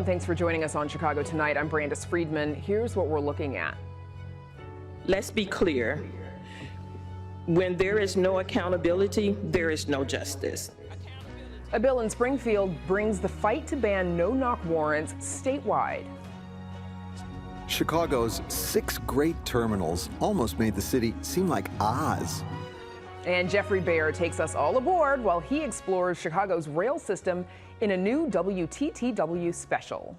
everyone. Thanks for joining us on Chicago Tonight. I'm Brandis Friedman. Here's what we're looking at. Let's be clear. When there is no accountability, there is no justice. A bill in Springfield brings the fight to ban no-knock warrants statewide. Chicago's 6 great terminals almost made the city seem like Oz. And Geoffrey Baer takes us all aboard while he explores Chicago's rail system in a new WTTW special.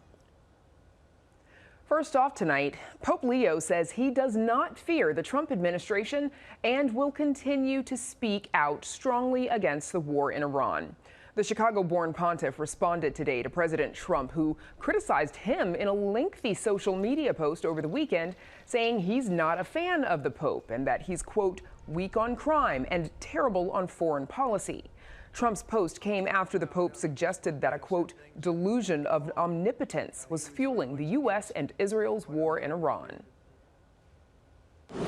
First off tonight, Pope Leo says he does not fear the Trump administration and will continue to speak out strongly against the war in Iran. The Chicago-born pontiff responded today to President Trump, who criticized him in a lengthy social media post over the weekend, saying he's not a fan of the Pope and that he's, quote, weak on crime and terrible on foreign policy. Trump's post came after the Pope suggested that a, quote, delusion of omnipotence was fueling the U.S. and Israel's war in Iran.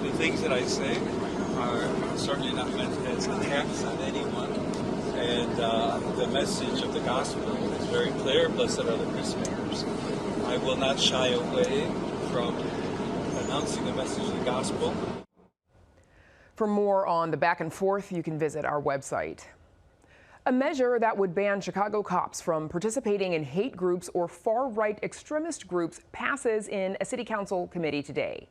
The things that I say are certainly not meant as attacks on anyone. And the message of the gospel is very clear. Blessed are the peacemakers. I will not shy away from announcing the message of the gospel. For more on the back and forth, you can visit our website. A measure that would ban Chicago cops from participating in hate groups or far-right extremist groups passes in a city council committee today.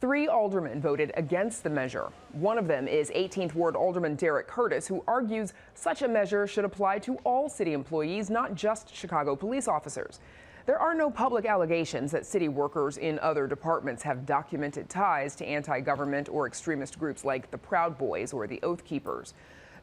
3 aldermen voted against the measure. One of them is 18th Ward Alderman Derek Curtis, who argues such a measure should apply to all city employees, not just Chicago police officers. There are no public allegations that city workers in other departments have documented ties to anti-government or extremist groups like the Proud Boys or the Oath Keepers.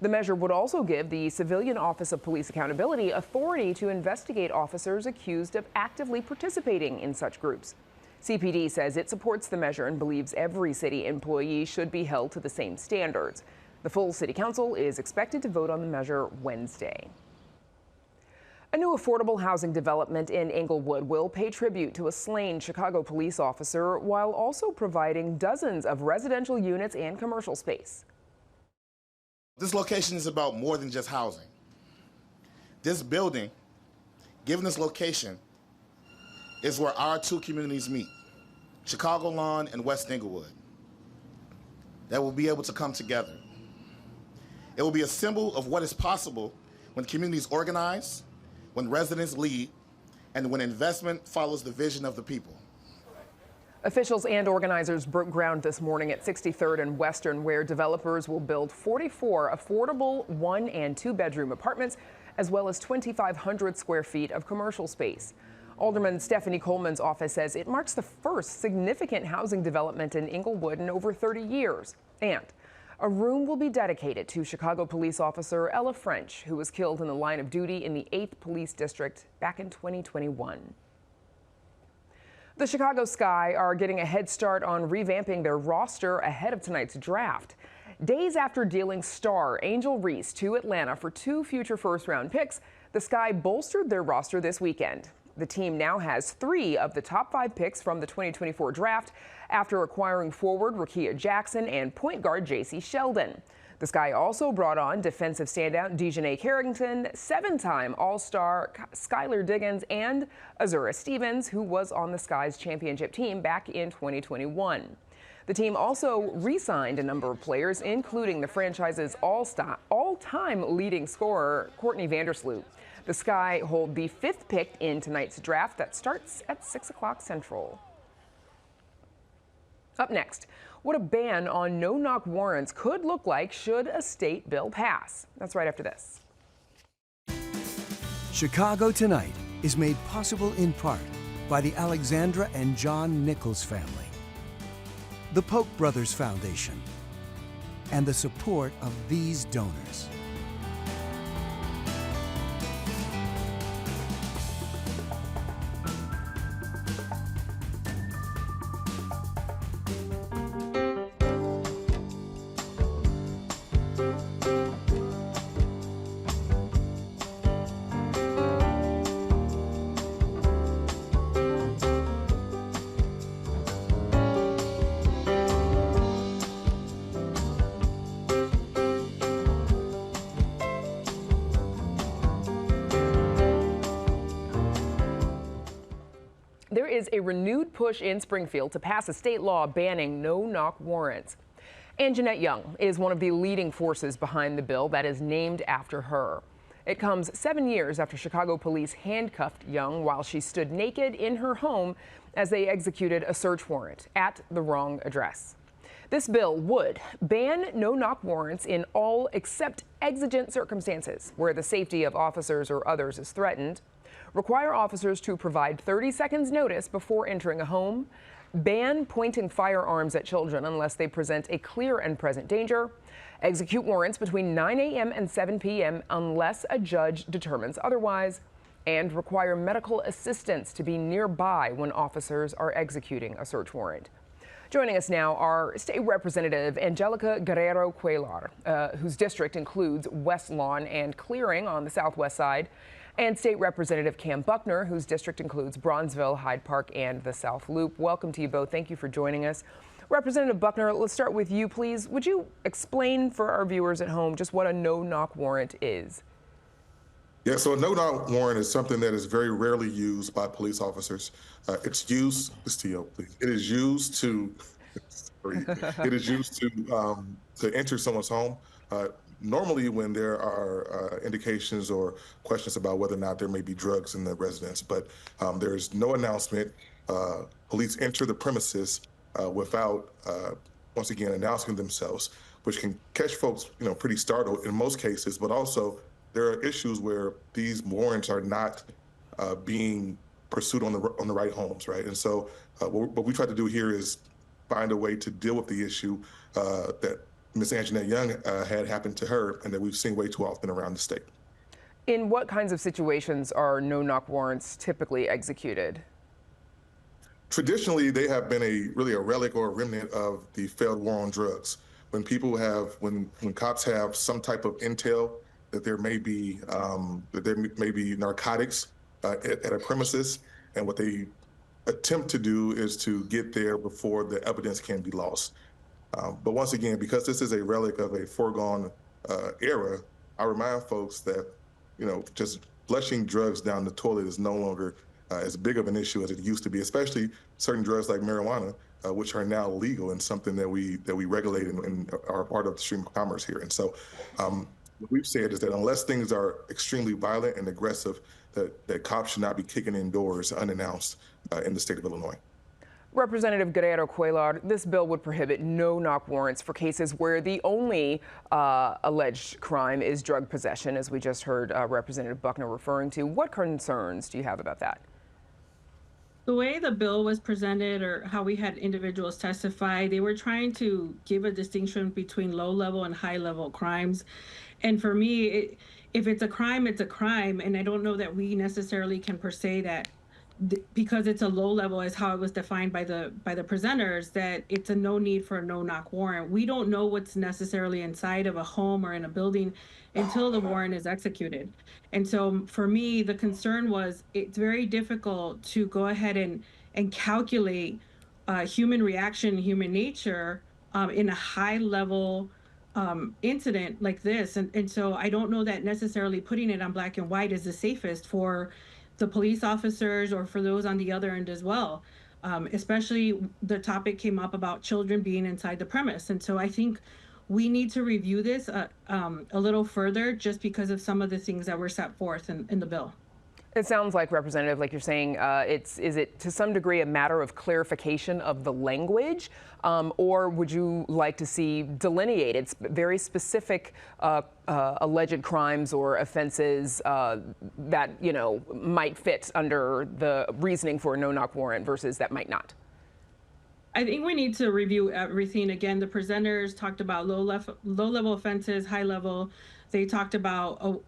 The measure would also give the Civilian Office of Police Accountability authority to investigate officers accused of actively participating in such groups. CPD says it supports the measure and believes every city employee should be held to the same standards. The full city council is expected to vote on the measure Wednesday. A new affordable housing development in Englewood will pay tribute to a slain Chicago police officer while also providing dozens of residential units and commercial space. This location is about more than just housing. This building, given this location, is where our 2 communities meet, Chicago Lawn and West Englewood, that will be able to come together. It will be a symbol of what is possible when communities organize, when residents lead, and when investment follows the vision of the people. Officials and organizers broke ground this morning at 63rd and Western, where developers will build 44 affordable 1- and 2-bedroom apartments, as well as 2,500 square feet of commercial space. Alderman Stephanie Coleman's office says it marks the first significant housing development in Englewood in over 30 years. And a room will be dedicated to Chicago police officer Ella French, who was killed in the line of duty in the 8th Police District back in 2021. The Chicago Sky are getting a head start on revamping their roster ahead of tonight's draft. Days after dealing star Angel Reese to Atlanta for 2 future first-round picks, the Sky bolstered their roster this weekend. The team now has 3 of the top 5 picks from the 2024 draft after acquiring forward Rakia Jackson and point guard J.C. Sheldon. The Sky also brought on defensive standout Dejanay Carrington, 7-time All-Star Skylar Diggins, and Azura Stevens, who was on the Sky's championship team back in 2021. The team also re-signed a number of players, including the franchise's all-time leading scorer, Courtney Vandersloot. The Sky hold the 5th pick in tonight's draft that starts at 6 o'clock Central. Up next, what a ban on no-knock warrants could look like should a state bill pass. That's right after this. Chicago Tonight is made possible in part by the Alexandra and John Nichols family, the Polk Brothers Foundation, and the support of these donors. is a renewed push in Springfield to pass a state law banning no-knock warrants. Anjanette Young is one of the leading forces behind the bill that is named after her. It comes 7 years after Chicago police handcuffed Young while she stood naked in her home as they executed a search warrant at the wrong address. This bill would ban no-knock warrants in all except exigent circumstances where the safety of officers or others is threatened, require officers to provide 30 seconds notice before entering a home, ban pointing firearms at children unless they present a clear and present danger, execute warrants between 9 a.m. and 7 p.m. unless a judge determines otherwise, and require medical assistance to be nearby when officers are executing a search warrant. Joining us now are State Representative Angelica Guerrero Cuellar, whose district includes West Lawn and Clearing on the southwest side, and State Representative Cam Buckner, whose district includes Bronzeville, Hyde Park, and the South Loop. Welcome to you both. Thank you for joining us. Representative Buckner, let's start with you, please. Would you explain for our viewers at home just what a no-knock warrant is? Yeah, so a no-knock warrant is something that is very rarely used by police officers. It's used, please. It is used to, to enter someone's home. Normally, when there are indications or questions about whether or not there may be drugs in the residence, but there's no announcement. Police enter the premises without, once again, announcing themselves, which can catch folks, pretty startled in most cases, but also there are issues where these warrants are not being pursued on the right homes, right? And so what we try to do here is find a way to deal with the issue that Ms. Anjanette Young had happen to her and that we've seen way too often around the state. In what kinds of situations are no-knock warrants typically executed? Traditionally, they have been really a relic or a remnant of the failed war on drugs. When people have, when cops have some type of intel that there may be narcotics at a premises, and what they attempt to do is to get there before the evidence can be lost. But once again, because this is a relic of a foregone era, I remind folks that, just flushing drugs down the toilet is no longer as big of an issue as it used to be, especially certain drugs like marijuana, which are now legal and something that we regulate and are part of the stream of commerce here. And so what we've said is that unless things are extremely violent and aggressive, that cops should not be kicking in doors unannounced in the state of Illinois. Representative Guerrero Cuellar, this bill would prohibit no-knock warrants for cases where the only alleged crime is drug possession, as we just heard Representative Buckner referring to. What concerns do you have about that? The way the bill was presented, or how we had individuals testify, they were trying to give a distinction between low-level and high-level crimes. And for me, if it's a crime, it's a crime. And I don't know that we necessarily can per se that because it's a low level, as how it was defined by the presenters, that it's a no need for a no-knock warrant. We don't know what's necessarily inside of a home or in a building until the warrant is executed. And so for me, the concern was it's very difficult to go ahead and calculate human reaction, human nature in a high level incident like this. And so I don't know that necessarily putting it on black and white is the safest for the police officers or for those on the other end as well. Especially the topic came up about children being inside the premise. And so I think we need to review this a little further just because of some of the things that were set forth in the bill. It sounds like, Representative, like you're saying, is it to some degree a matter of clarification of the language, or would you like to see delineated very specific alleged crimes or offenses that, might fit under the reasoning for a no-knock warrant versus that might not? I think we need to review everything. Again, the presenters talked about low-level offenses, high-level. They talked about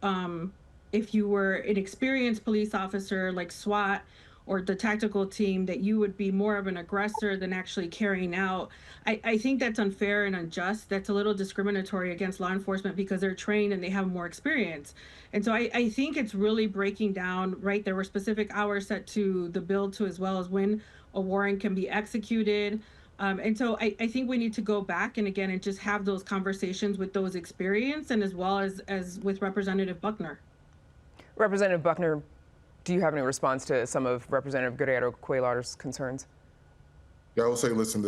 if you were an experienced police officer like SWAT or the tactical team, that you would be more of an aggressor than actually carrying out. I think that's unfair and unjust. That's a little discriminatory against law enforcement because they're trained and they have more experience. And so I think it's really breaking down, right? There were specific hours set to the bill to, as well as when a warrant can be executed. And so I think we need to go back and again and just have those conversations with those experienced and as well as with Representative Buckner. Representative Buckner, Do you have any response to some of Representative Guerrero Cuellar's concerns? Yeah, I would say, listen,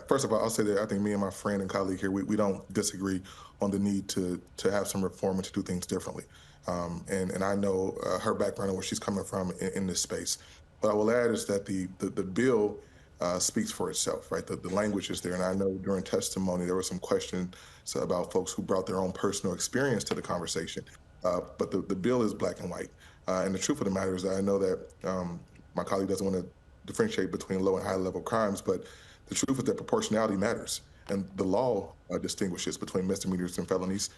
first of all, I'll say that I think me and my friend and colleague here, we don't disagree on the need to have some reform and to do things differently. And I know her background and where she's coming from in this space. What I will add is that the bill speaks for itself, right? The language is there. And I know during testimony, there were some questions about folks who brought their own personal experience to the conversation. But the bill is black and white. And the truth of the matter is that I know that my colleague doesn't want to differentiate between low and high level crimes, but the truth is that proportionality matters. And the law distinguishes between misdemeanors and felonies.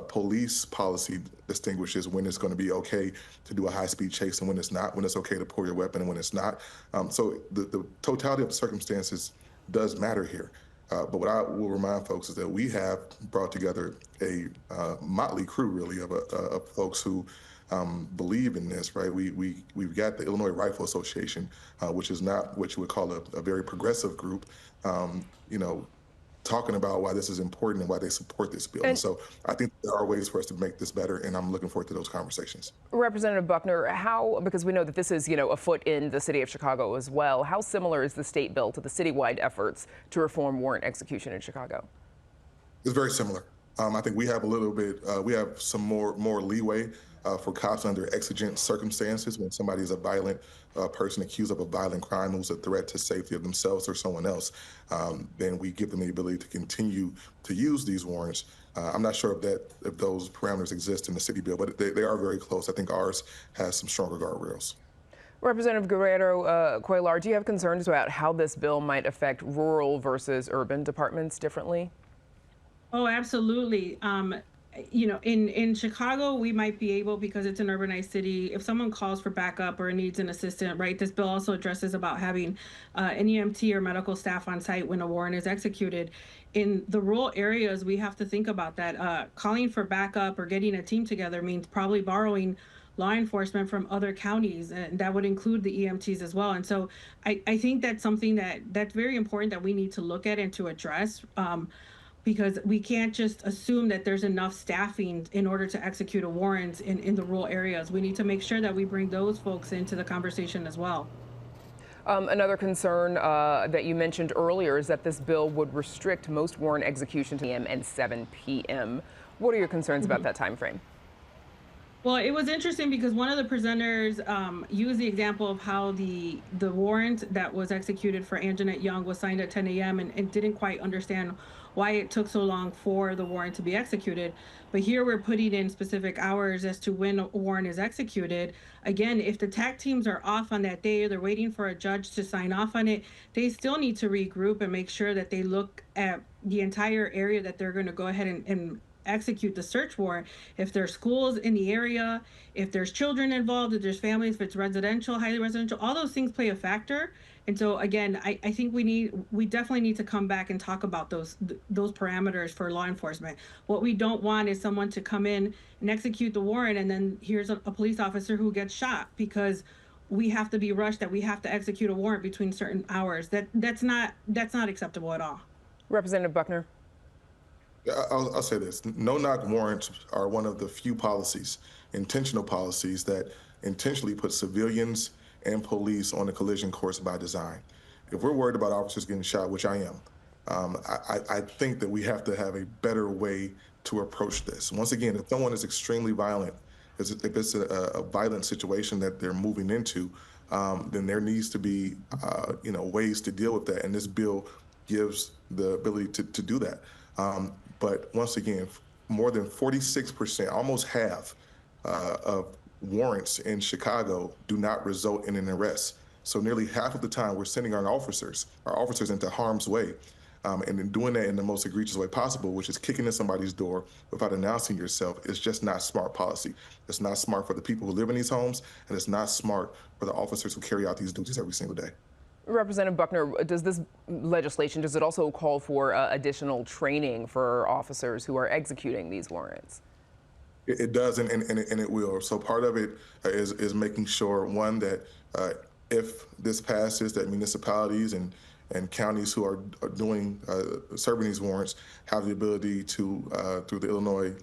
Police policy distinguishes when it's going to be okay to do a high-speed chase and when it's not, when it's okay to pull your weapon and when it's not. So the totality of the circumstances does matter here. But what I will remind folks is that we have brought together a motley crew, really, of folks who believe in this, right? We've got the Illinois Rifle Association, which is not what you would call a very progressive group, talking about why this is important and why they support this bill. And so I think there are ways for us to make this better, and I'm looking forward to those conversations. Representative Buckner, because we know that this is, afoot in the city of Chicago as well, how similar is the state bill to the citywide efforts to reform warrant execution in Chicago? It's very similar. I think we have a little bit, we have some more leeway for cops under exigent circumstances. When somebody is a violent person accused of a violent crime who's a threat to safety of themselves or someone else, then we give them the ability to continue to use these warrants. I'm not sure if those parameters exist in the city bill, but they are very close. I think ours has some stronger guardrails. Representative Guerrero Cuellar, do you have concerns about how this bill might affect rural versus urban departments differently? Oh, absolutely. In Chicago, we might be able, because it's an urbanized city, if someone calls for backup or needs an assistant, right? This bill also addresses about having an EMT or medical staff on site when a warrant is executed. In the rural areas, we have to think about that. Calling for backup or getting a team together means probably borrowing law enforcement from other counties, and that would include the EMTs as well. And so I think that's something that's very important that we need to look at and to address. Because we can't just assume that there's enough staffing in order to execute a warrant in the rural areas. We need to make sure that we bring those folks into the conversation as well. Another concern that you mentioned earlier is that this bill would restrict most warrant execution to PM and 7 p.m. What are your concerns about that time frame? Well, it was interesting because one of the presenters used the example of how the warrant that was executed for Anjanette Young was signed at 10 a.m. and didn't quite understand why it took so long for the warrant to be executed. But here we're putting in specific hours as to when a warrant is executed. Again, if the TAC teams are off on that day or they're waiting for a judge to sign off on it, they still need to regroup and make sure that they look at the entire area that they're going to go ahead and execute the search warrant. If there's schools in the area, if there's children involved, if there's families, if it's residential, highly residential, all those things play a factor. And so again, I think we definitely need to come back and talk about those parameters for law enforcement. What we don't want is someone to come in and execute the warrant and then here's a police officer who gets shot because we have to be rushed, that we have to execute a warrant between certain hours. That's not acceptable at all. Representative Buckner. I'll say this. No-knock warrants are one of the few policies, intentional policies, that intentionally put civilians and police on a collision course by design. If we're worried about officers getting shot, which I am, I think that we have to have a better way to approach this. Once again, if someone is extremely violent, if it's a violent situation that they're moving into, then there needs to be ways to deal with that. And this bill gives the ability to do that. But once again, more than 46%, almost half of warrants in Chicago do not result in an arrest. So nearly half of the time we're sending our officers into harm's way. And then doing that in the most egregious way possible, which is kicking in somebody's door without announcing yourself, is just not smart policy. It's not smart for the people who live in these homes, and it's not smart for the officers who carry out these duties every single day. Representative Buckner, does this legislation, does it also call for additional training for officers who are executing these warrants? It does, and it will. So part of it is making sure, one, that if this passes, that municipalities and counties who are doing serving these warrants have the ability to, through the Illinois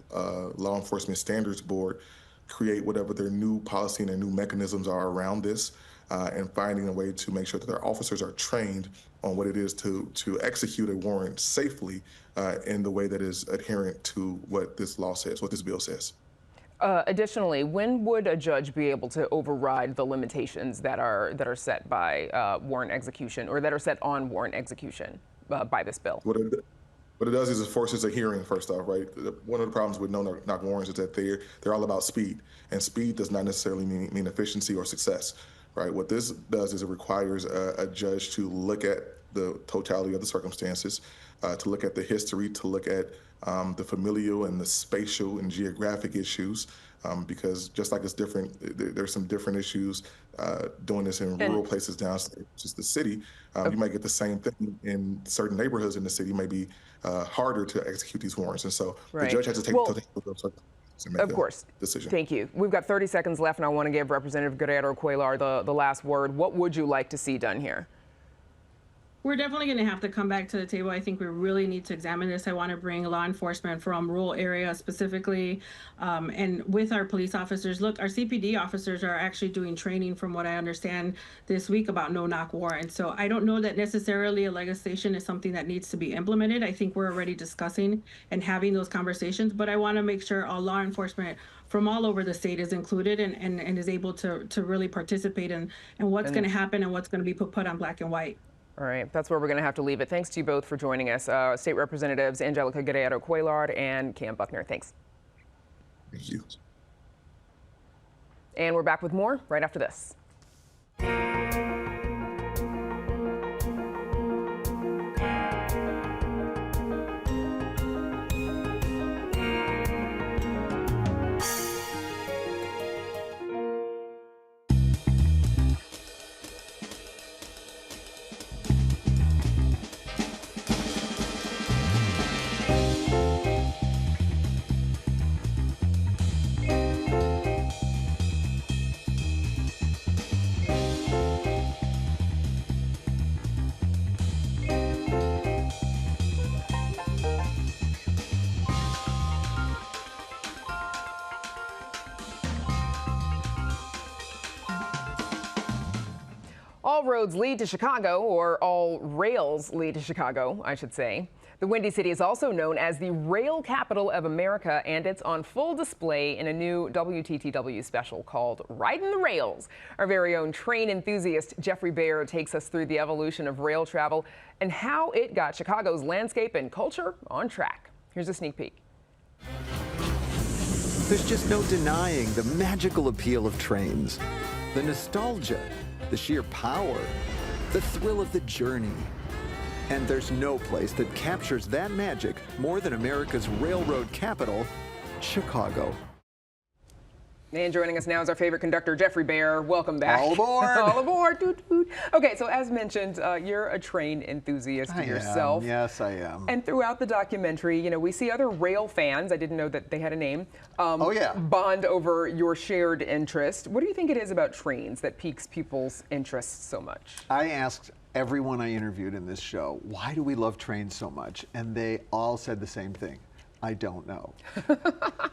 Law Enforcement Standards Board, create whatever their new policy and their new mechanisms are around this, and finding a way to make sure that their officers are trained on what it is to execute a warrant safely in the way that is adherent to what this law says, what this bill says. Additionally, when would a judge be able to override the limitations that are set by warrant execution, or that are set on warrant execution by this bill? What it does is it forces a hearing, first off, right? One of the problems with no-knock warrants is that they're all about speed, and speed does not necessarily mean efficiency or success, right? What this does is it requires a judge to look at the totality of the circumstances, to look at the history, to look at the familial and the spatial and geographic issues, because just like it's different, there's some different issues doing this in rural places downstate, just the city. You might get the same thing in certain neighborhoods in the city, maybe harder to execute these warrants. And so the judge has to take the totality of those circumstances and make that decision. Thank you. We've got 30 seconds left, and I want to give Representative Guerrero-Cuellar the last word. What would you like to see done here? We're definitely going to have to come back to the table. I think we really need to examine this. I want to bring law enforcement from rural areas specifically, and with our police officers. Look, our CPD officers are actually doing training, from what I understand, this week about no-knock warrants. So I don't know that necessarily a legislation is something that needs to be implemented. I think we're already discussing and having those conversations, but I want to make sure all law enforcement from all over the state is included and is able to really participate in what's going to happen and what's going to be put on black and white. All right, that's where we're going to have to leave it. Thanks to you both for joining us. State Representatives Angelica Guerrero-Cuellar and Cam Buckner. Thanks. Thank you. And we're back with more right after this. All roads lead to Chicago, or all rails lead to Chicago, I should say. The Windy City is also known as the rail capital of America, and it's on full display in a new WTTW special called Riding the Rails. Our very own train enthusiast Geoffrey Baer takes us through the evolution of rail travel and how it got Chicago's landscape and culture on track. Here's a sneak peek. There's just no denying the magical appeal of trains, the nostalgia, the sheer power, the thrill of the journey. And there's no place that captures that magic more than America's railroad capital, Chicago. And joining us now is our favorite conductor, Geoffrey Baer. Welcome back. All aboard. All aboard. Toot, toot. Okay, so as mentioned, you're a train enthusiast yourself. Yes, I am. And throughout the documentary, you know, we see other rail fans, I didn't know that they had a name, bond over your shared interest. What do you think it is about trains that piques people's interest so much? I asked everyone I interviewed in this show, why do we love trains so much? And they all said the same thing. I don't know.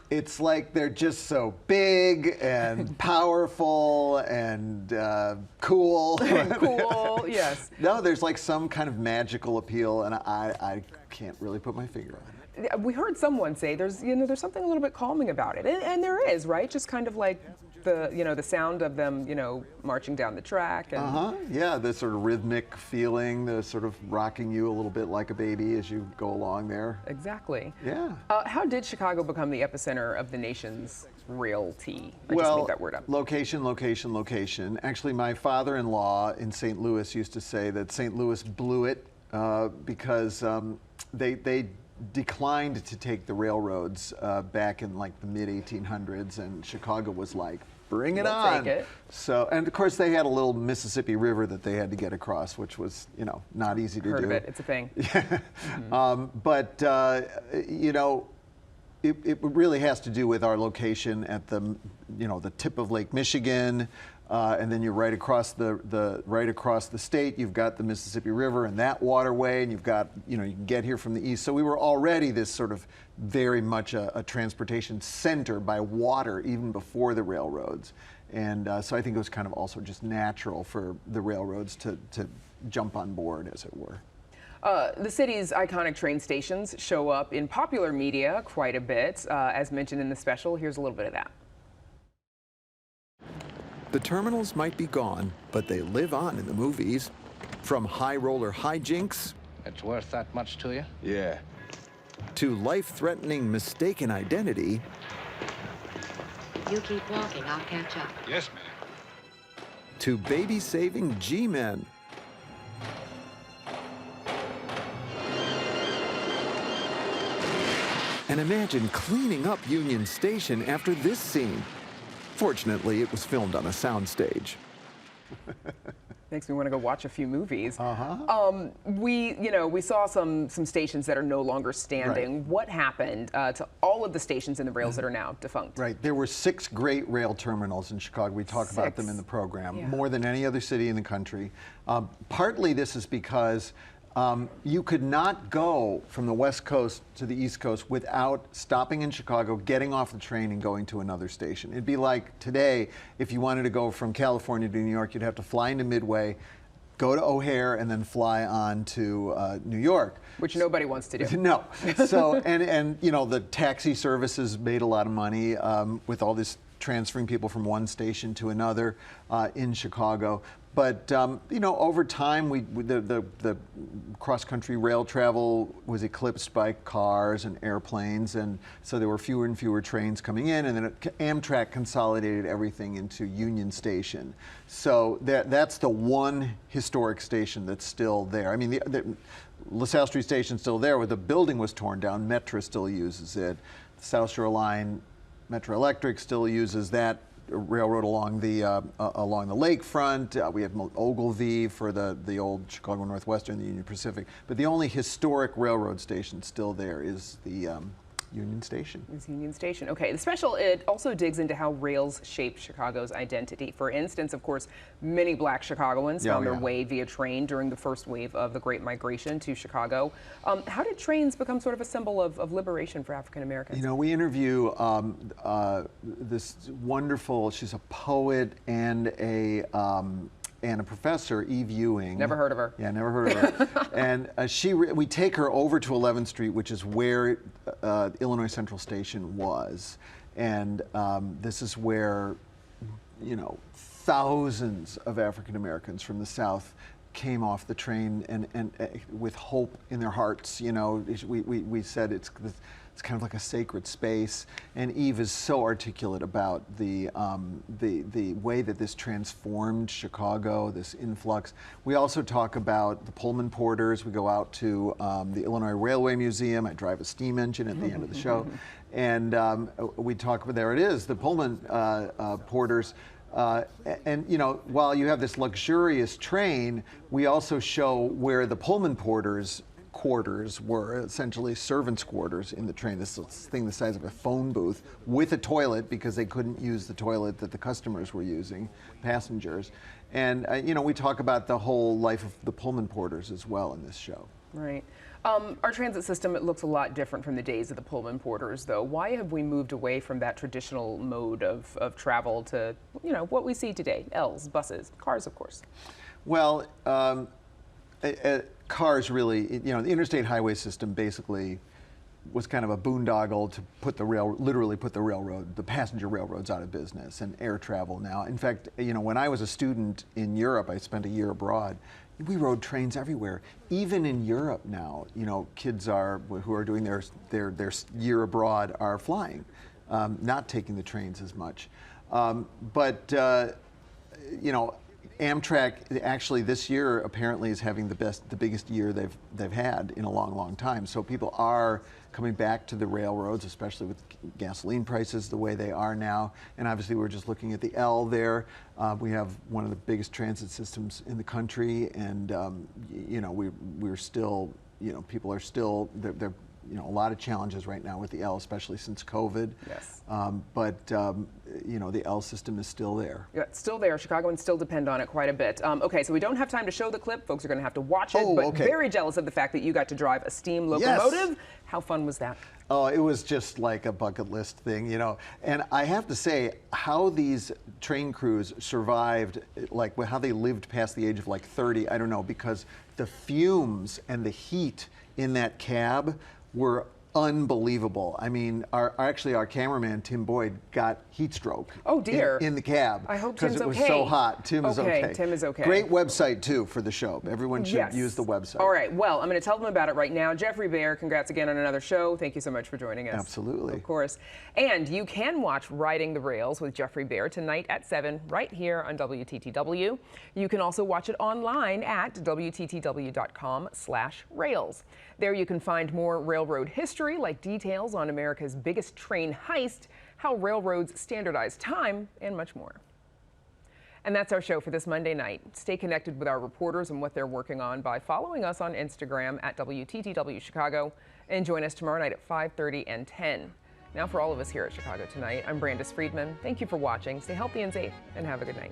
It's like they're just so big and powerful and cool. Cool, yes. No, there's like some kind of magical appeal, and I can't really put my finger on it. We heard someone say there's something a little bit calming about it, and there is, right? Just kind of like the sound of them, marching down the track. And Yeah, the sort of rhythmic feeling, the sort of rocking you a little bit like a baby as you go along there. Exactly. Yeah. How did Chicago become the epicenter of the nation's railty? I just Well, made that word up. location, location, location. Actually, my father-in-law in St. Louis used to say that St. Louis blew it because they declined to take the railroads back in like the mid-1800s, and Chicago was like, bring it on. Take it. So, and of course they had a little Mississippi River that they had to get across, which was, not easy to do. Heard of it, it's a thing. But it really has to do with our location at the tip of Lake Michigan. and then you're right across the state. You've got the Mississippi River and that waterway, and you've got, you can get here from the east. So we were already this sort of very much a transportation center by water even before the railroads. And so I think it was kind of also just natural for the railroads to jump on board, as it were. The city's iconic train stations show up in popular media quite a bit. As mentioned in the special, here's a little bit of that. The terminals might be gone, but they live on in the movies. From high roller hijinks. It's worth that much to you? Yeah. To life-threatening mistaken identity. You keep walking, I'll catch up. Yes, ma'am. To baby-saving G-men. And imagine cleaning up Union Station after this scene. Fortunately, it was filmed on a soundstage. Makes me want to go watch a few movies. We saw some stations that are no longer standing. Right. What happened to all of the stations in the rails that are now defunct? Right. There were 6 great rail terminals in Chicago. We talk about them in the program, more than any other city in the country. Partly this is because you could not go from the West Coast to the East Coast without stopping in Chicago, getting off the train, and going to another station. It'd be like today, if you wanted to go from California to New York, you'd have to fly into Midway, go to O'Hare, and then fly on to New York. Which nobody wants to do. No. So, and the taxi services made a lot of money with all this transferring people from one station to another in Chicago. But over time, the cross-country rail travel was eclipsed by cars and airplanes, and so there were fewer and fewer trains coming in. And then Amtrak consolidated everything into Union Station. So that's the one historic station that's still there. I mean, the LaSalle Street Station's still there, where the building was torn down. Metra still uses it. The South Shore Line, Metro Electric still uses that railroad along the lakefront. We have Ogilvy for the old Chicago Northwestern, the Union Pacific. But the only historic railroad station still there is the Union Station. It's Union Station. Okay, the special, it also digs into how rails shaped Chicago's identity. For instance, of course, many black Chicagoans found their way via train during the first wave of the Great Migration to Chicago. How did trains become sort of a symbol of liberation for African Americans? We interview this wonderful, she's a poet and a professor, Eve Ewing. Never heard of her. Yeah, never heard of her. And we take her over to 11th Street, which is where Illinois Central Station was. And this is where, thousands of African Americans from the South came off the train and with hope in their hearts. We said it's kind of like a sacred space, and Eve is so articulate about the way that this transformed Chicago, this influx. We also talk about the Pullman porters. We go out to the Illinois Railway Museum. I drive a steam engine at the end of the show, and we talk about, there it is, the Pullman porters. And while you have this luxurious train, we also show where the Pullman porters' quarters were, essentially servants' quarters in the train. This thing the size of a phone booth with a toilet, because they couldn't use the toilet that the customers were using, passengers. And we talk about the whole life of the Pullman porters as well in this show. Right. Our transit system, it looks a lot different from the days of the Pullman porters, though. Why have we moved away from that traditional mode of travel to, what we see today? L's, buses, cars, of course. Well, cars really, the interstate highway system basically was kind of a boondoggle to literally put the passenger railroads out of business, and air travel now. In fact, when I was a student in Europe, I spent a year abroad. We rode trains everywhere. Even in Europe now, kids who are doing their year abroad are flying, not taking the trains as much. Amtrak actually this year apparently is having the biggest year they've had in a long, long time. So people are coming back to the railroads, especially with gasoline prices the way they are now. And obviously we're just looking at the L there. We have one of the biggest transit systems in the country, and we're still, people are still, there a lot of challenges right now with the L, especially since COVID. Yes. But the L system is still there. Yeah, it's still there. Chicagoans still depend on it quite a bit. Okay, so we don't have time to show the clip. Folks are going to have to watch it, but okay. Very jealous of the fact that you got to drive a steam locomotive. Yes. How fun was that? Oh, it was just like a bucket list thing, And I have to say, how these train crews survived, like how they lived past the age of like 30, I don't know, because the fumes and the heat in that cab were unbelievable. I mean, our cameraman, Tim Boyd, got heat stroke. Oh, dear. In the cab. I hope Tim's okay. Because it was so hot. Tim is okay. Tim is okay. Great website, too, for the show. Everyone should use the website. All right. Well, I'm going to tell them about it right now. Geoffrey Baer, congrats again on another show. Thank you so much for joining us. Absolutely. Of course. And you can watch Riding the Rails with Geoffrey Baer tonight at 7 right here on WTTW. You can also watch it online at WTTW.com/rails. There you can find more railroad history, like details on America's biggest train heist, how railroads standardize time, and much more. And that's our show for this Monday night. Stay connected with our reporters and what they're working on by following us on Instagram at WTTW Chicago, and join us tomorrow night at 5:30 and 10. Now for all of us here at Chicago Tonight, I'm Brandis Friedman. Thank you for watching. Stay healthy and safe, and have a good night.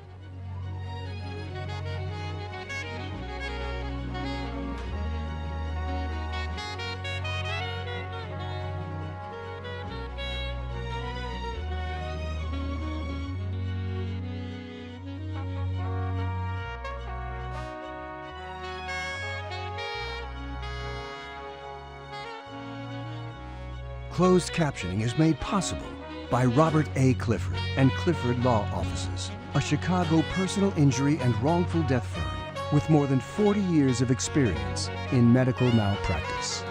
Closed captioning is made possible by Robert A. Clifford and Clifford Law Offices, a Chicago personal injury and wrongful death firm with more than 40 years of experience in medical malpractice.